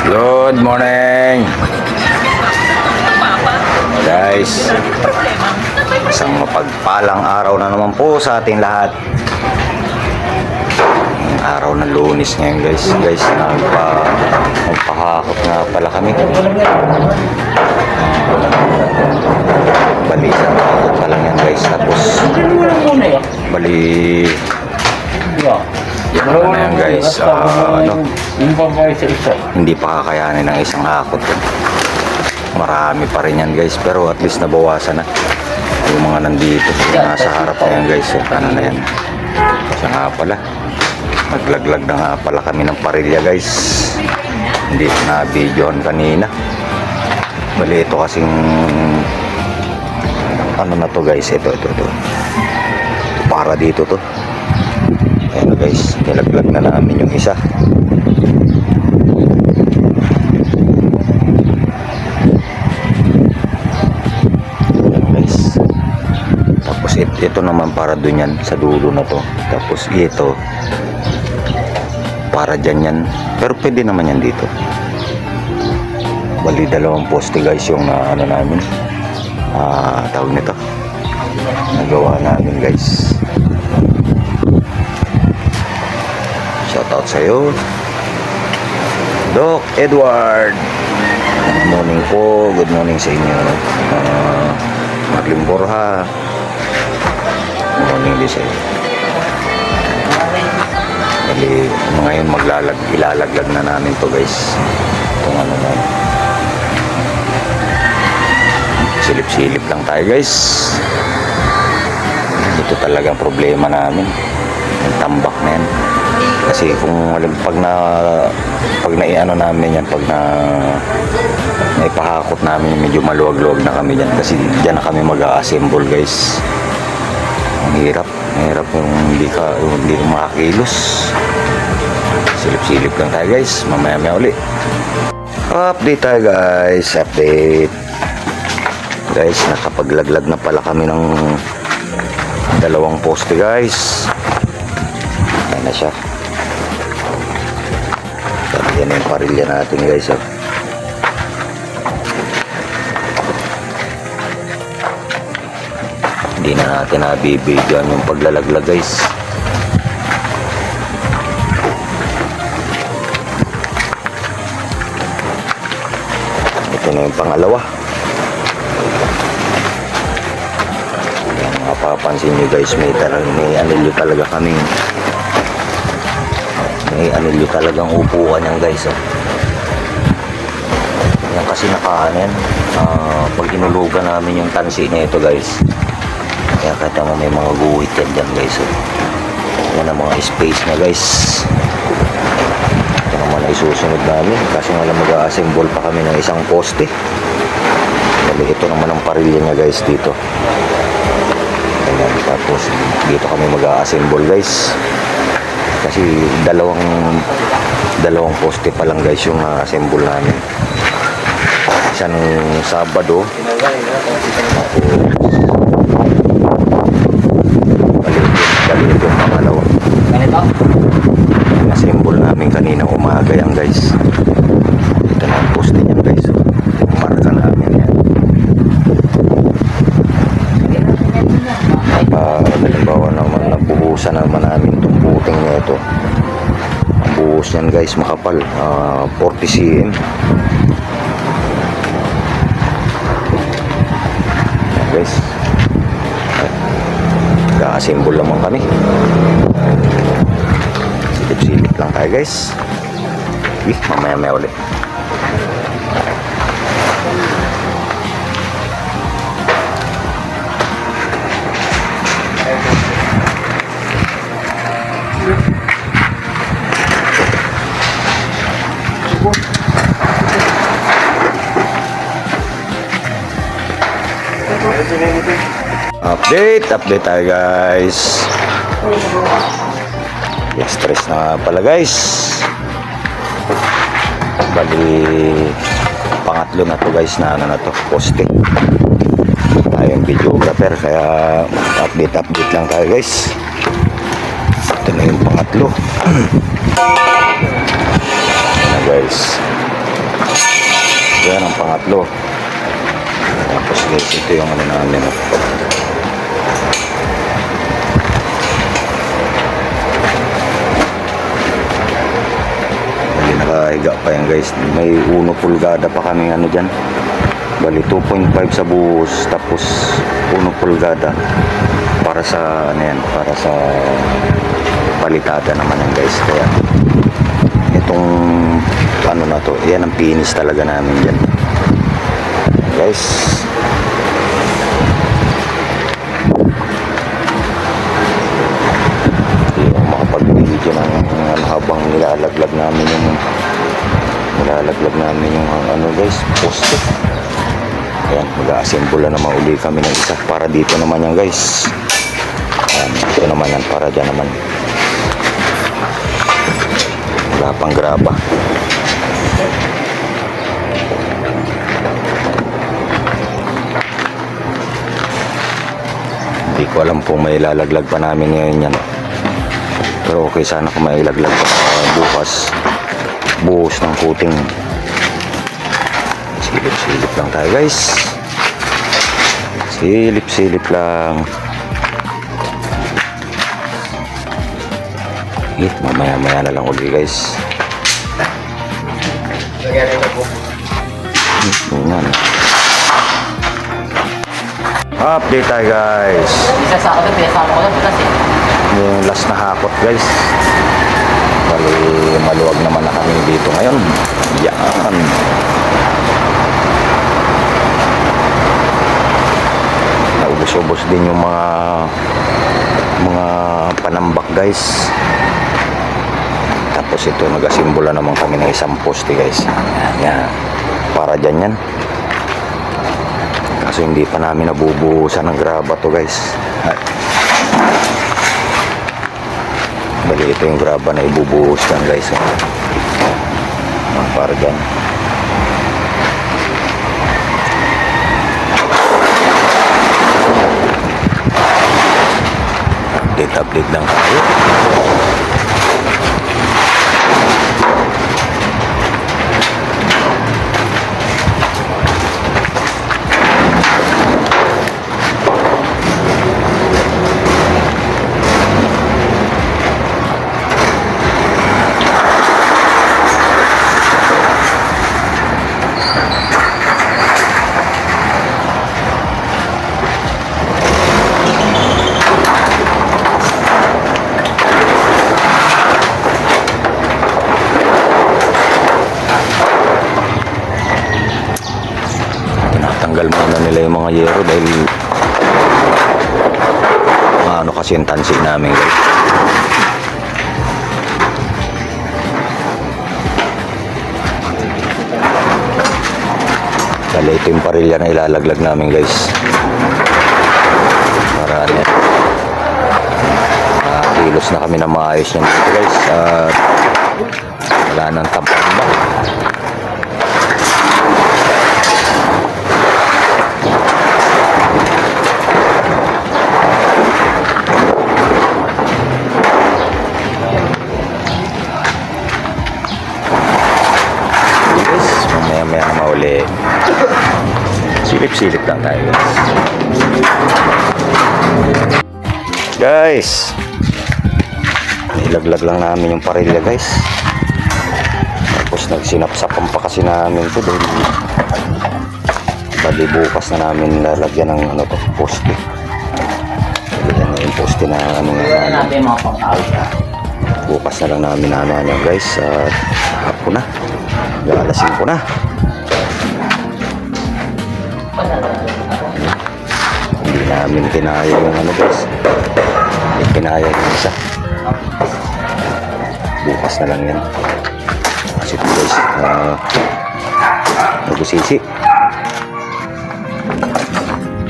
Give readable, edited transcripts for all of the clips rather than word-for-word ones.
Good morning guys, isang mapagpalang araw na naman po sa ating lahat. Araw ng Lunes ngayon guys. Nagpahakot nga pala kami. Bali isang hakot pa lang yan guys. Tapos bali yan na yan guys. Hindi pa kakayanin ng isang hakot yan. Marami pa rin yan guys, pero at least nabawasan na yung mga nandito nasa harap na yan guys. Ano na yan, siya nga pala, naglaglag na nga pala kami ng parilya guys. Hindi na videohan kanina. Bali ito kasing ano na to guys, ito para dito to. Ayan guys, nilaglag na namin yung isa. Ito naman para dun yan sa dulo na to. Tapos ito para dyan yan, pero pwede naman yan dito. Bali dalawang poste guys yung ano namin, tawag nito, nagawa namin guys. Shoutout sa'yo Doc Edward. Good morning po, good morning sa inyo. Marlin Borja, morning din sa'yo. Bali, ngayon ilalaglag na namin to guys. Itong ano na, silip-silip lang tayo guys. Ito talagang problema namin, yung tambak na yan. Kasi kung pag naiano namin yan, pag naipahakot namin, medyo maluwag-luwag na kami dyan. Kasi dyan na kami mag-a-assemble guys. Ang hirap yung hindi ka makakilos. Silip-silip lang tayo guys, mamaya uli update tayo guys. Guys, nakapaglaglag na pala kami ng dalawang poste guys. Ayan na siya. Yan yung parilya natin guys. Hindi na natin nabibigyan yung paglalaglag guys. Ito na yung pangalawa. Yan, mapapansin nyo guys, may anilyo talaga kaming, may anilyo talagang upuan yan guys. Yan kasi nakaanin, pag inulugan namin yung tansi na ito guys. Kaya kata mo may mga guhit yan dyan guys. Yan ang mga space na guys. Ito naman ay susunod namin kasi nga lang mag-assemble pa kami ng isang poste. Bali ito naman ang parilya niya guys dito. Ayan, tapos dito kami mag-assemble guys. Kasi dalawang poste pa lang guys yung assemble namin. Isang Sabado, balik yung pangalawa. Assemble namin kanina umaga yan guys. Ito na ang poste niyan guys. Marka namin yan. Halimbawa naman, nabuhusan naman namin itong puting na ito. Ang buhos yan guys makapal, 40 cm. Guys, ka-assemble naman kami. Silip-silip lang tayo guys. Mamaya ulit. Update tayo guys. Stress na pala guys. Bali pangatlo na to guys na ano na to, poste. Tayong videographer kaya update lang tayo guys. Ito na yung pangatlo. Ayan na guys. Yan ang pangatlo. Tapos guys, ito yung ano namin. Hindi nakahiga pa yan guys. May 1 pulgada pa kami ano dyan. Bali 2.5 sa buhos, tapos 1 pulgada para sa ano yan, para sa palitada naman yan guys. Kaya itong ano na to, yan ang finish talaga namin dyan guys. Hindi ako makapag-video ng habang nilalaglag namin yung ano guys, poste. Ayan, mag-assemble na naman uli kami ng isa para dito naman yan guys. Ayan, ito naman yan para dyan naman. Wala pang graba. Hindi ko alam kung may lalaglag pa namin ngayon yan. Pero okay sana kung may ilaglag pa bukas. Buhos ng puting. Silip-silip lang tayo guys. Silip-silip lang. Mamaya-maya na lang uli guys. Update tayo guys. Pinasama ko na butas eh. Yung last na hakot guys. Bali maluwag naman na kami dito ngayon. Yan. Naubos-ubos din yung mga panambak guys. Tapos ito nag-asimbola naman kami ng isang poste guys. Yan. Para dyan yan. Kaso hindi pa namin nabubuhusan ng graba to guys. Bali ito yung graba na ibubuhos yan guys. Para dyan. Update lang tayo. Tanggal muna nila yung mga yero dahil ano kasi yung tansi namin guys. Dali ito yung parilya na ilalaglag namin guys. Para ano kilos na kami na maayos yan dito guys. Wala nang tampang ba. Mamaya na mauli. Silip-silip lang tayo guys. Ilaglag lang namin yung parilya guys. Tapos nagsinapsapan pa kasi namin ito dahil bali bukas na namin lalagyan ng ano to, poste. Yan yung poste na ano nga namin. Bukas na lang namin ano guys. Hapon na. Alas 5 na. Hindi namin kinaya yung ano guys. Hindi kinaya yung isa. Bukas na lang yan. Kasi ito guys, nagusisi.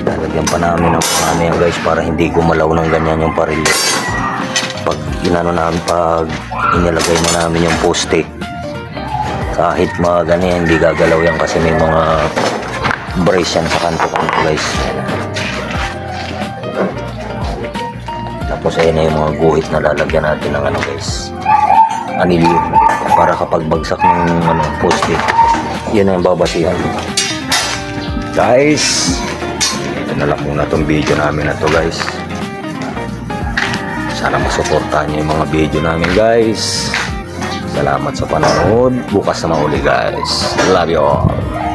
Lalagyan pa namin ng mga ano yan guys para hindi gumalaw ng ganyan yung parilya. Pag inilagay na namin yung poste, kahit mga ganyan hindi gagalaw yan kasi may mga brace yan sa kanto-kanto guys. Tapos ayun na yung mga guhit na lalagyan natin ng ano guys, anilyo. para kapag bagsak ng poste, yan ang babasihan. Guys, ito na lang muna tong video namin na to guys. Sana masuportahan niyo yung mga video namin guys. Salamat sa panonood. Bukas na mauli guys. Love you all.